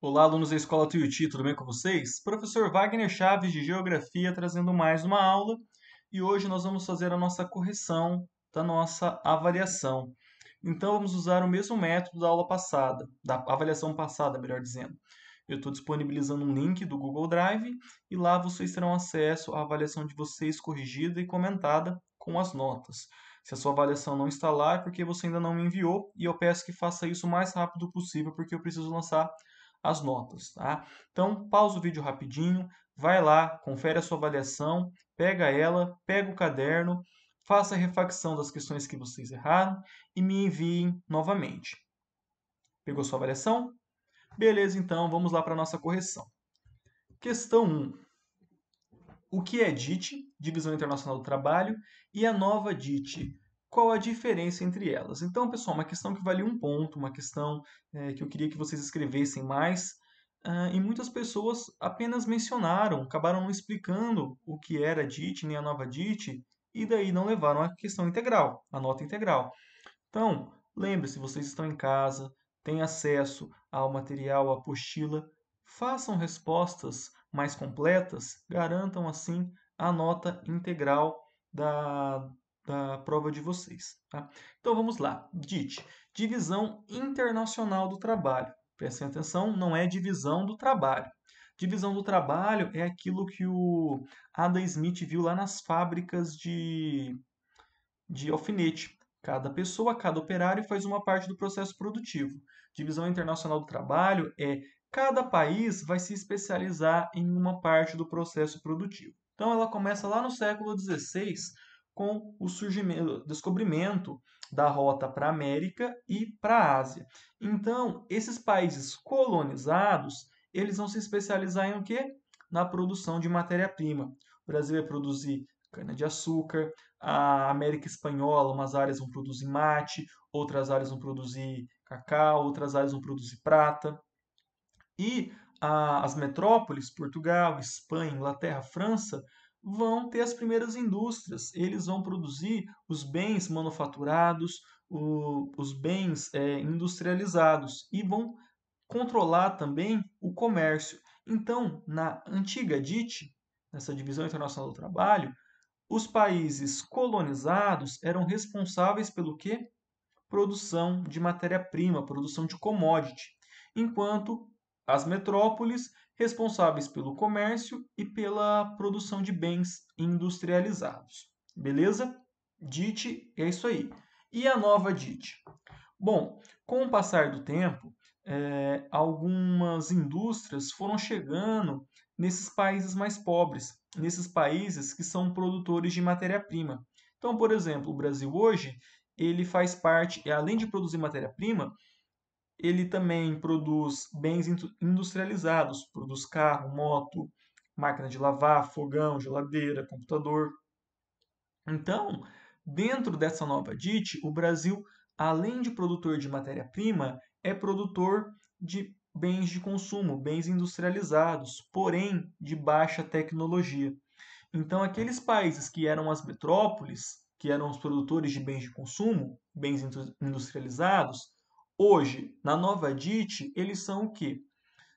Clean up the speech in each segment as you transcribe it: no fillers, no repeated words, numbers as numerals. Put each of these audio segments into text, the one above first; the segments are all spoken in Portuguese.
Olá, alunos da Escola Tuiuti, tudo bem com vocês? Professor Wagner Chaves, de Geografia, trazendo mais uma aula. E hoje nós vamos fazer a nossa correção da nossa avaliação. Então, vamos usar o mesmo método da aula passada, da avaliação passada, melhor dizendo. Eu estou disponibilizando um link do Google Drive e lá vocês terão acesso à avaliação de vocês corrigida e comentada com as notas. Se a sua avaliação não está lá, é porque você ainda não me enviou e eu peço que faça isso o mais rápido possível, porque eu preciso lançar as notas, tá? Então, pausa o vídeo rapidinho, vai lá, confere a sua avaliação, pega ela, pega o caderno, faça a refacção das questões que vocês erraram e me enviem novamente. Pegou sua avaliação? Beleza, então vamos lá para a nossa correção. Questão 1. O que é DIT, Divisão Internacional do Trabalho, e a nova DIT? Qual a diferença entre elas? Então, pessoal, uma questão que vale um ponto, uma questão que eu queria que vocês escrevessem mais, e muitas pessoas apenas mencionaram, acabaram não explicando o que era DIT nem a nova DIT, e daí não levaram a questão integral, a nota integral. Então, lembre-se, vocês estão em casa, têm acesso ao material, à apostila, façam respostas mais completas, garantam assim a nota integral da, da prova de vocês. Tá? Então vamos lá. DIT, Divisão Internacional do Trabalho. Prestem atenção, não é divisão do trabalho. Divisão do trabalho é aquilo que o Adam Smith viu lá nas fábricas de alfinete. Cada pessoa, cada operário faz uma parte do processo produtivo. Divisão Internacional do Trabalho é cada país vai se especializar em uma parte do processo produtivo. Então ela começa lá no século XVI com o surgimento, descobrimento da rota para a América e para a Ásia. Então, esses países colonizados, eles vão se especializar em o quê? Na produção de matéria-prima. O Brasil vai produzir cana-de-açúcar, a América Espanhola, umas áreas vão produzir mate, outras áreas vão produzir cacau, outras áreas vão produzir prata. E as metrópoles, Portugal, Espanha, Inglaterra, França, vão ter as primeiras indústrias. Eles vão produzir os bens manufaturados, os bens industrializados e vão controlar também o comércio. Então, na antiga DIT, nessa Divisão Internacional do Trabalho, os países colonizados eram responsáveis pelo quê? Produção de matéria-prima, produção de commodity, enquanto as metrópoles responsáveis pelo comércio e pela produção de bens industrializados. Beleza? DIT é isso aí. E a nova DIT? Bom, com o passar do tempo, algumas indústrias foram chegando nesses países mais pobres, nesses países que são produtores de matéria-prima. Então, por exemplo, o Brasil hoje, ele faz parte, além de produzir matéria-prima, ele também produz bens industrializados, produz carro, moto, máquina de lavar, fogão, geladeira, computador. Então, dentro dessa nova DIT, o Brasil, além de produtor de matéria-prima, é produtor de bens de consumo, bens industrializados, porém de baixa tecnologia. Então, aqueles países que eram as metrópoles, que eram os produtores de bens de consumo, bens industrializados, hoje, na nova DIT, eles são o quê?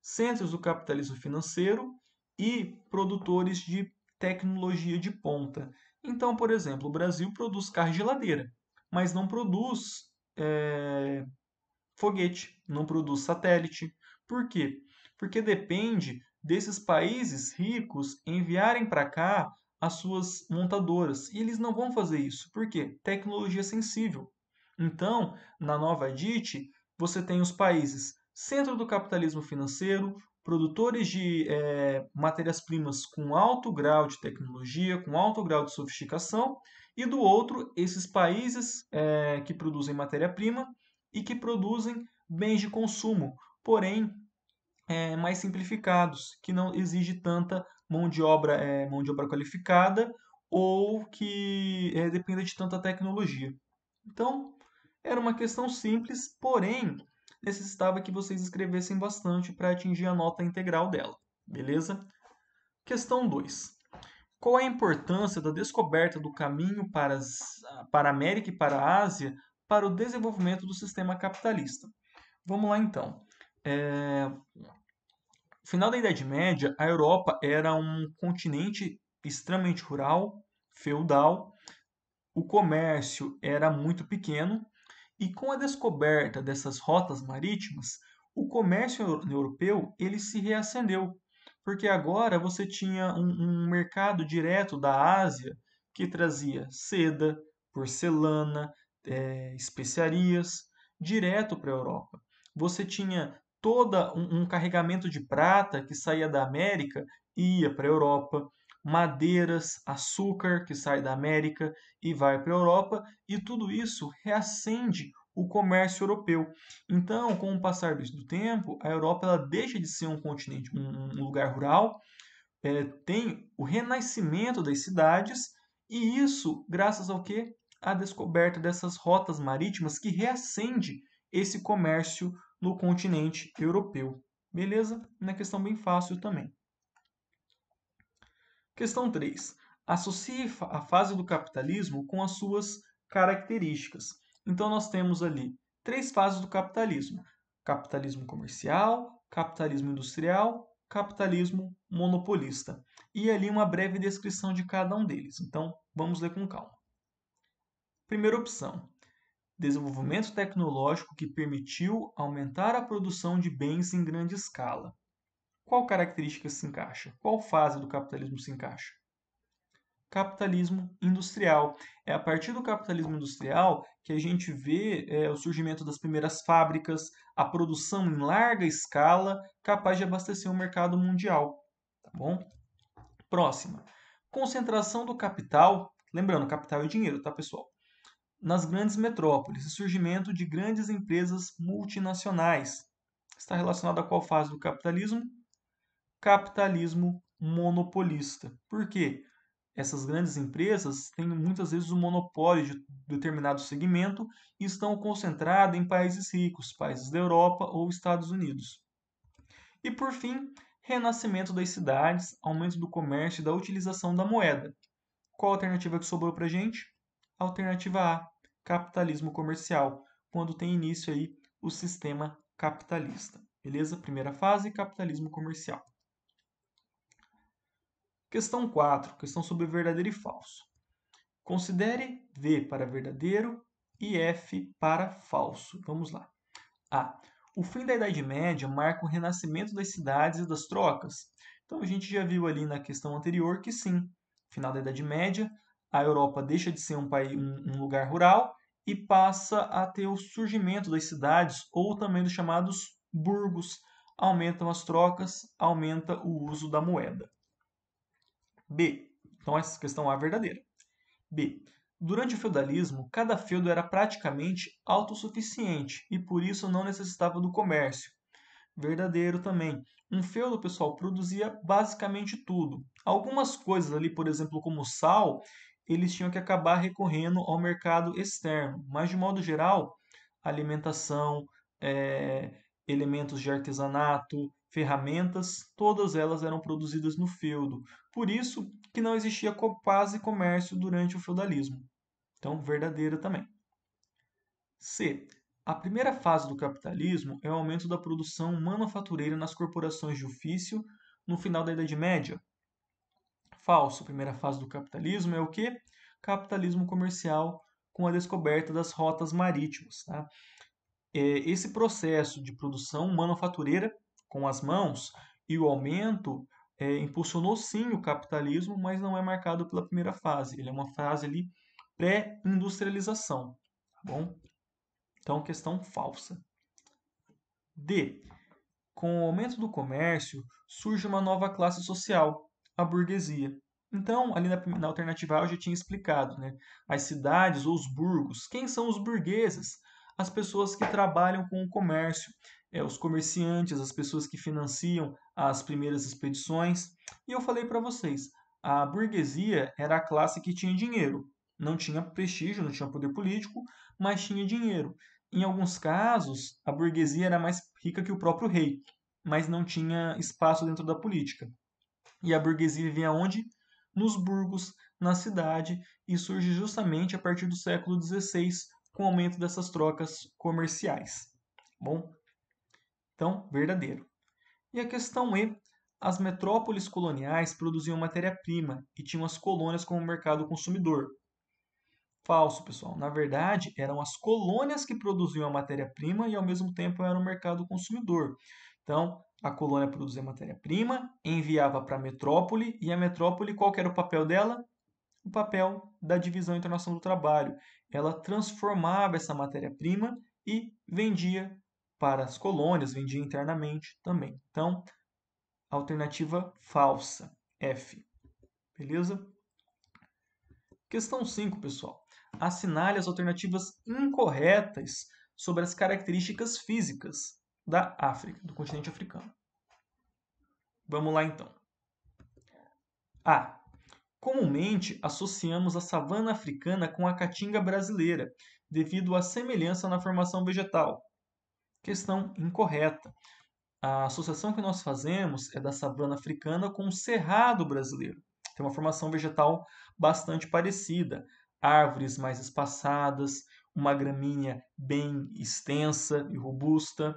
Centros do capitalismo financeiro e produtores de tecnologia de ponta. Então, por exemplo, o Brasil produz carro e geladeira, mas não produz foguete, não produz satélite. Por quê? Porque depende desses países ricos enviarem para cá as suas montadoras. E eles não vão fazer isso. Por quê? Tecnologia sensível. Então, na nova DIT, você tem os países centro do capitalismo financeiro, produtores de matérias-primas com alto grau de tecnologia, com alto grau de sofisticação, e do outro, esses países que produzem matéria-prima e que produzem bens de consumo, porém mais simplificados, que não exige tanta mão de obra qualificada ou que dependa de tanta tecnologia. Então, era uma questão simples, porém necessitava que vocês escrevessem bastante para atingir a nota integral dela. Beleza? Questão 2. Qual a importância da descoberta do caminho para a América e para a Ásia para o desenvolvimento do sistema capitalista? Vamos lá então. Final da Idade Média, a Europa era um continente extremamente rural, feudal, o comércio era muito pequeno e com a descoberta dessas rotas marítimas, o comércio europeu ele se reacendeu, porque agora você tinha um mercado direto da Ásia que trazia seda, porcelana, especiarias direto para a Europa. Você tinha todo um carregamento de prata que saía da América e ia para a Europa, madeiras, açúcar que sai da América e vai para a Europa, e tudo isso reacende o comércio europeu. Então, com o passar do tempo, a Europa ela deixa de ser um continente, um lugar rural, tem o renascimento das cidades, e isso graças ao quê? A descoberta dessas rotas marítimas que reacende esse comércio no continente europeu. Beleza? Uma questão bem fácil também. Questão 3. Associe a fase do capitalismo com as suas características. Então, nós temos ali três fases do capitalismo: capitalismo comercial, capitalismo industrial, capitalismo monopolista. E ali uma breve descrição de cada um deles. Então, vamos ler com calma. Primeira opção: desenvolvimento tecnológico que permitiu aumentar a produção de bens em grande escala. Qual característica se encaixa? Qual fase do capitalismo se encaixa? Capitalismo industrial. É a partir do capitalismo industrial que a gente vê o surgimento das primeiras fábricas, a produção em larga escala, capaz de abastecer o mercado mundial. Tá bom? Próxima. Concentração do capital. Lembrando, capital é dinheiro, tá, pessoal? Nas grandes metrópoles, e surgimento de grandes empresas multinacionais. Está relacionado a qual fase do capitalismo? Capitalismo monopolista. Por quê? Essas grandes empresas têm muitas vezes o monopólio de determinado segmento e estão concentradas em países ricos, países da Europa ou Estados Unidos. E por fim, renascimento das cidades, aumento do comércio e da utilização da moeda. Qual a alternativa que sobrou para a gente? Alternativa A, capitalismo comercial, quando tem início aí o sistema capitalista. Beleza? Primeira fase, capitalismo comercial. Questão 4, questão sobre verdadeiro e falso. Considere V para verdadeiro e F para falso. Vamos lá. A. O fim da Idade Média marca o renascimento das cidades e das trocas. Então a gente já viu ali na questão anterior que sim, final da Idade Média, a Europa deixa de ser um lugar rural e passa a ter o surgimento das cidades ou também dos chamados burgos. Aumentam as trocas, aumenta o uso da moeda. B. Então, essa questão A é verdadeira. B. Durante o feudalismo, cada feudo era praticamente autossuficiente e por isso não necessitava do comércio. Verdadeiro também. Um feudo, pessoal, produzia basicamente tudo. Algumas coisas ali, por exemplo, como sal, eles tinham que acabar recorrendo ao mercado externo. Mas, de modo geral, alimentação, elementos de artesanato, ferramentas, todas elas eram produzidas no feudo. Por isso que não existia quase comércio durante o feudalismo. Então, verdadeira também. C. A primeira fase do capitalismo é o aumento da produção manufatureira nas corporações de ofício no final da Idade Média. Falso. A primeira fase do capitalismo é o quê? Capitalismo comercial com a descoberta das rotas marítimas. Tá? Esse processo de produção manufatureira com as mãos e o aumento impulsionou sim o capitalismo, mas não é marcado pela primeira fase. Ele é uma fase ali pré-industrialização. Tá bom? Então, questão falsa. D. Com o aumento do comércio, surge uma nova classe social, a burguesia. Então, ali na alternativa A eu já tinha explicado, né? As cidades ou os burgos. Quem são os burgueses? As pessoas que trabalham com o comércio, os comerciantes, as pessoas que financiam as primeiras expedições. E eu falei para vocês, a burguesia era a classe que tinha dinheiro. Não tinha prestígio, não tinha poder político, mas tinha dinheiro. Em alguns casos, a burguesia era mais rica que o próprio rei, mas não tinha espaço dentro da política. E a burguesia vivia onde? Nos burgos, na cidade, e surge justamente a partir do século XVI, com o aumento dessas trocas comerciais. Bom, então, verdadeiro. E a questão E, as metrópoles coloniais produziam matéria-prima e tinham as colônias como mercado consumidor. Falso, pessoal. Na verdade, eram as colônias que produziam a matéria-prima e, ao mesmo tempo, era o mercado consumidor. Então, a colônia produzia matéria-prima, enviava para a metrópole, e a metrópole, qual que era o papel dela? O papel da divisão internacional do trabalho. Ela transformava essa matéria-prima e vendia para as colônias, vendia internamente também. Então, alternativa falsa, F. Beleza? Questão 5, pessoal. Assinale as alternativas incorretas sobre as características físicas da África, do continente africano. Vamos lá, então. A. Comumente associamos a savana africana com a caatinga brasileira, devido à semelhança na formação vegetal. Questão incorreta. A associação que nós fazemos é da savana africana com o cerrado brasileiro. Tem uma formação vegetal bastante parecida. Árvores mais espaçadas, uma gramínea bem extensa e robusta,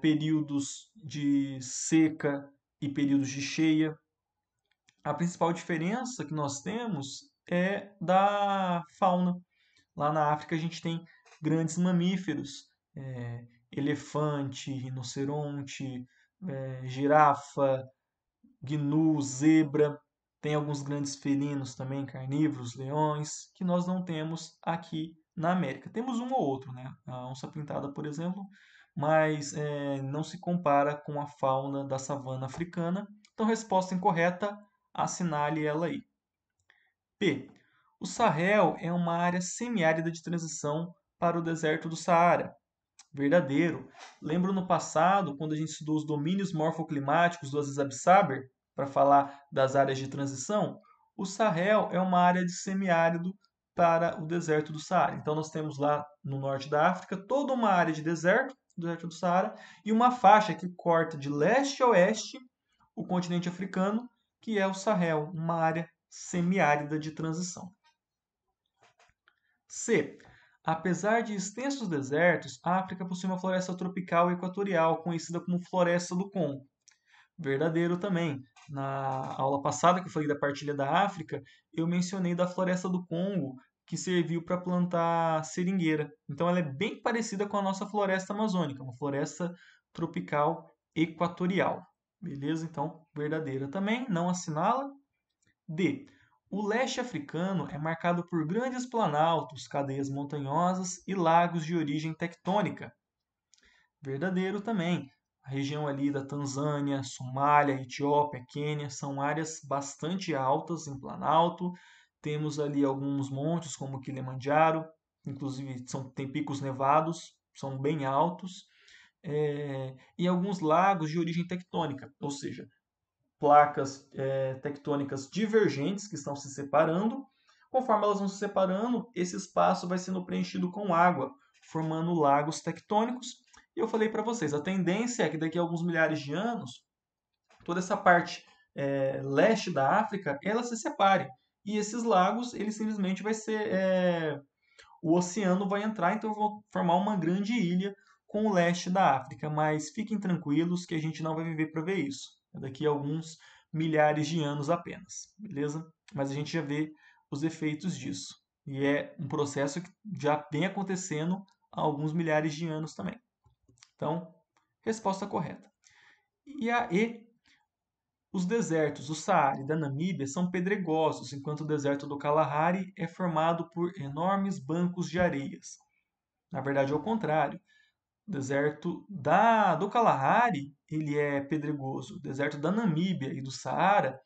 períodos de seca e períodos de cheia. A principal diferença que nós temos é da fauna. Lá na África a gente tem grandes mamíferos, elefante, rinoceronte, girafa, gnu, zebra. Tem alguns grandes felinos também, carnívoros, leões, que nós não temos aqui na América. Temos um ou outro, né? A onça-pintada, por exemplo, mas não se compara com a fauna da savana africana. Então, resposta incorreta, assinale ela aí. P. O Sahel é uma área semiárida de transição para o deserto do Saara. Verdadeiro. Lembro no passado, quando a gente estudou os domínios morfoclimáticos do Aziz Absaber, para falar das áreas de transição? O Sahel é uma área de semiárido para o deserto do Saara. Então, nós temos lá no norte da África toda uma área de deserto, deserto do Saara, e uma faixa que corta de leste a oeste o continente africano, que é o Sahel, uma área semiárida de transição. C. Apesar de extensos desertos, a África possui uma floresta tropical equatorial, conhecida como Floresta do Congo. Verdadeiro também. Na aula passada, que eu falei da partilha da África, eu mencionei da Floresta do Congo, que serviu para plantar seringueira. Então, ela é bem parecida com a nossa floresta amazônica, uma floresta tropical equatorial. Beleza? Então, verdadeira também, não assinala. D. O leste africano é marcado por grandes planaltos, cadeias montanhosas e lagos de origem tectônica. Verdadeiro também. A região ali da Tanzânia, Somália, Etiópia, Quênia são áreas bastante altas em planalto. Temos ali alguns montes como Kilimanjaro, inclusive tem picos nevados, são bem altos. E alguns lagos de origem tectônica, ou seja, placas tectônicas divergentes que estão se separando. Conforme elas vão se separando, esse espaço vai sendo preenchido com água, formando lagos tectônicos. E eu falei para vocês, a tendência é que daqui a alguns milhares de anos, toda essa parte leste da África, ela se separe. E esses lagos, eles simplesmente vai ser... o oceano vai entrar, então vão formar uma grande ilha com o leste da África. Mas fiquem tranquilos que a gente não vai viver para ver isso. É daqui a alguns milhares de anos apenas, beleza? Mas a gente já vê os efeitos disso. E é um processo que já vem acontecendo há alguns milhares de anos também. Então, resposta correta. E a E, os desertos do Saara e da Namíbia são pedregosos, enquanto o deserto do Kalahari é formado por enormes bancos de areias. Na verdade, é o contrário. O deserto do Kalahari ele é pedregoso. O deserto da Namíbia e do Saara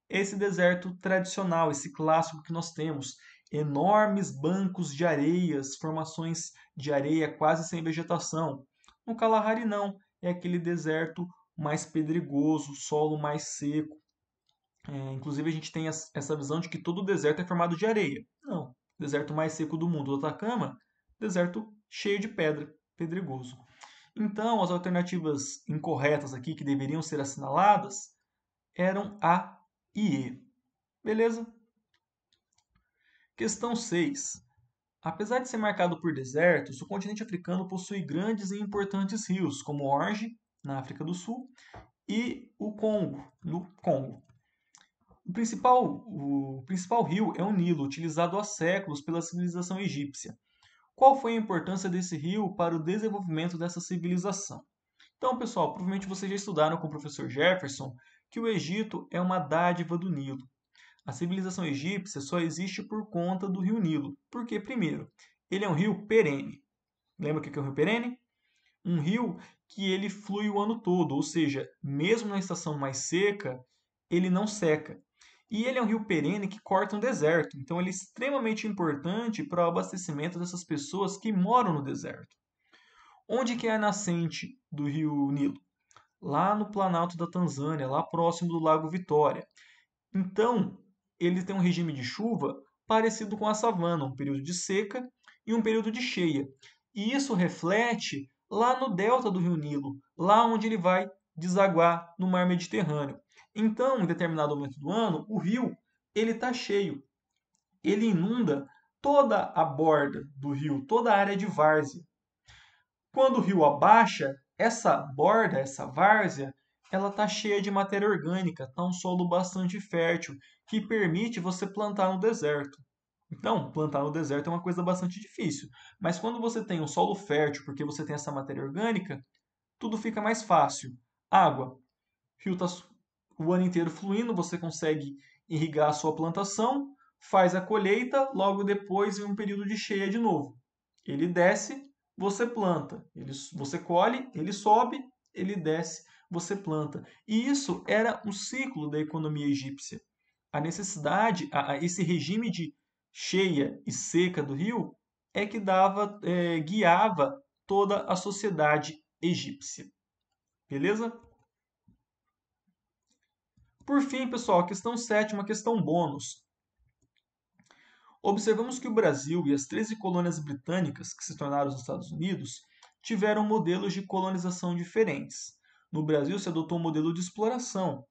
é esse deserto tradicional, esse clássico que nós temos. Enormes bancos de areias, formações de areia quase sem vegetação. No Kalahari não, é aquele deserto mais pedregoso, solo mais seco. Inclusive a gente tem essa visão de que todo deserto é formado de areia. Não, o deserto mais seco do mundo, o Atacama, deserto cheio de pedra, pedregoso. Então, as alternativas incorretas aqui, que deveriam ser assinaladas, eram A e E. Beleza? Questão 6. Apesar de ser marcado por desertos, o continente africano possui grandes e importantes rios, como o Orange, na África do Sul, e o Congo, no Congo. O principal rio é o Nilo, utilizado há séculos pela civilização egípcia. Qual foi a importância desse rio para o desenvolvimento dessa civilização? Então, pessoal, provavelmente vocês já estudaram com o professor Jefferson que o Egito é uma dádiva do Nilo. A civilização egípcia só existe por conta do rio Nilo. Porque, primeiro, ele é um rio perene. Lembra o que é um rio perene? Um rio que ele flui o ano todo, ou seja, mesmo na estação mais seca, ele não seca. E ele é um rio perene que corta um deserto, então ele é extremamente importante para o abastecimento dessas pessoas que moram no deserto. Onde que é a nascente do rio Nilo? Lá no Planalto da Tanzânia, lá próximo do Lago Vitória. Então, ele tem um regime de chuva parecido com a savana, um período de seca e um período de cheia. E isso reflete lá no delta do Rio Nilo, lá onde ele vai desaguar no mar Mediterrâneo. Então, em determinado momento do ano, o rio ele está cheio. Ele inunda toda a borda do rio, toda a área de várzea. Quando o rio abaixa, essa borda, essa várzea, ela está cheia de matéria orgânica, está um solo bastante fértil, que permite você plantar no deserto. Então, plantar no deserto é uma coisa bastante difícil, mas quando você tem um solo fértil, porque você tem essa matéria orgânica, tudo fica mais fácil. Água, o rio está o ano inteiro fluindo, você consegue irrigar a sua plantação, faz a colheita, logo depois vem um período de cheia de novo. Ele desce, você planta. Você colhe, ele sobe, ele desce, você planta. E isso era o ciclo da economia egípcia. A necessidade, esse regime de cheia e seca do rio é que guiava toda a sociedade egípcia. Beleza? Por fim, pessoal, questão 7, uma questão bônus. Observamos que o Brasil e as 13 colônias britânicas, que se tornaram os Estados Unidos, tiveram modelos de colonização diferentes. No Brasil se adotou um modelo de exploração,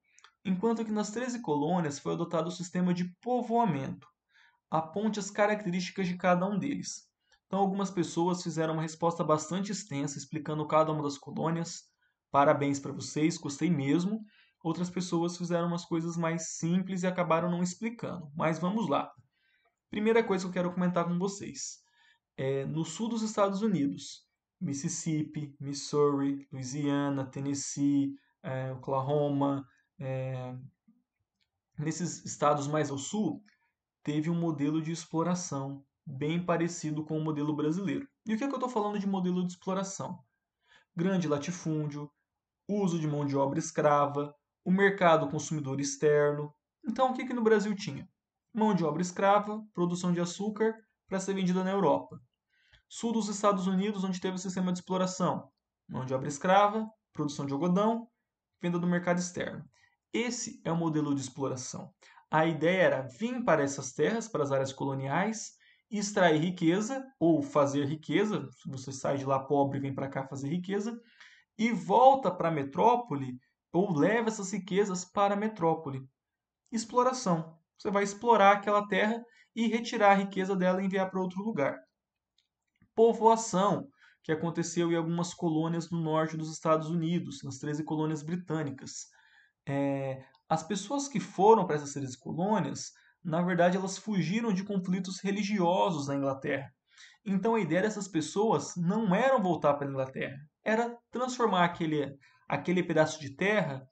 enquanto que nas 13 colônias foi adotado o sistema de povoamento. Aponte as características de cada um deles. Então, algumas pessoas fizeram uma resposta bastante extensa explicando cada uma das colônias. Parabéns para vocês, gostei mesmo. Outras pessoas fizeram umas coisas mais simples e acabaram não explicando. Mas vamos lá. Primeira coisa que eu quero comentar com vocês. No sul dos Estados Unidos, Mississippi, Missouri, Louisiana, Tennessee, Oklahoma, nesses estados mais ao sul, teve um modelo de exploração bem parecido com o modelo brasileiro. E o que é que eu estou falando de modelo de exploração? Grande latifúndio, uso de mão de obra escrava, o mercado consumidor externo. Então, o que que no Brasil tinha? Mão de obra escrava, produção de açúcar para ser vendida na Europa. Sul dos Estados Unidos, onde teve o sistema de exploração. Mão de obra escrava, produção de algodão, venda do mercado externo. Esse é o modelo de exploração. A ideia era vir para essas terras, para as áreas coloniais, extrair riqueza ou fazer riqueza. Você sai de lá pobre e vem para cá fazer riqueza, e volta para a metrópole ou leva essas riquezas para a metrópole. Exploração. Você vai explorar aquela terra e retirar a riqueza dela e enviar para outro lugar. Povoação, que aconteceu em algumas colônias no norte dos Estados Unidos, nas 13 colônias britânicas. As pessoas que foram para essas 13 colônias, na verdade, elas fugiram de conflitos religiosos na Inglaterra. Então a ideia dessas pessoas não era voltar para a Inglaterra, era transformar aquele pedaço de terra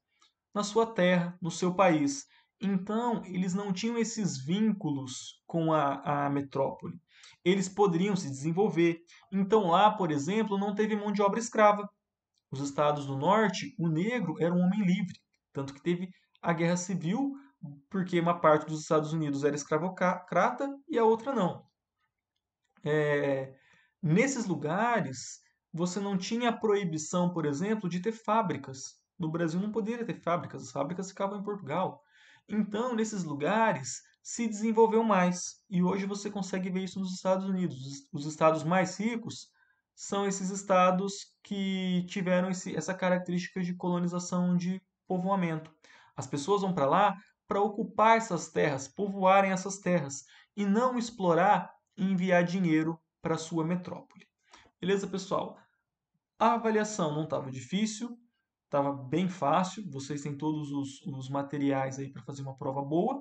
na sua terra, no seu país. Então, eles não tinham esses vínculos com a metrópole. Eles poderiam se desenvolver. Então, lá, por exemplo, não teve mão de obra escrava. Os estados do norte, o negro era um homem livre. Tanto que teve a guerra civil, porque uma parte dos Estados Unidos era escravocrata e a outra não. Nesses lugares, você não tinha a proibição, por exemplo, de ter fábricas. No Brasil não poderia ter fábricas, as fábricas ficavam em Portugal. Então, nesses lugares, se desenvolveu mais. E hoje você consegue ver isso nos Estados Unidos. Os estados mais ricos são esses estados que tiveram essa característica de colonização de povoamento. As pessoas vão para lá para ocupar essas terras, povoarem essas terras, e não explorar e enviar dinheiro para sua metrópole. Beleza, pessoal? A avaliação não estava difícil. estava bem fácil, vocês têm todos os materiais aí para fazer uma prova boa.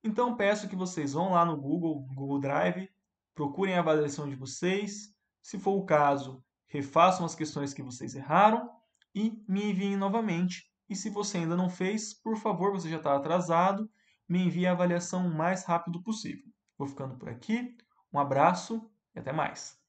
Então peço que vocês vão lá no Google Drive, procurem a avaliação de vocês, se for o caso, refaçam as questões que vocês erraram e me enviem novamente. E se você ainda não fez, por favor, você já está atrasado, me envie a avaliação o mais rápido possível. Vou ficando por aqui, um abraço e até mais.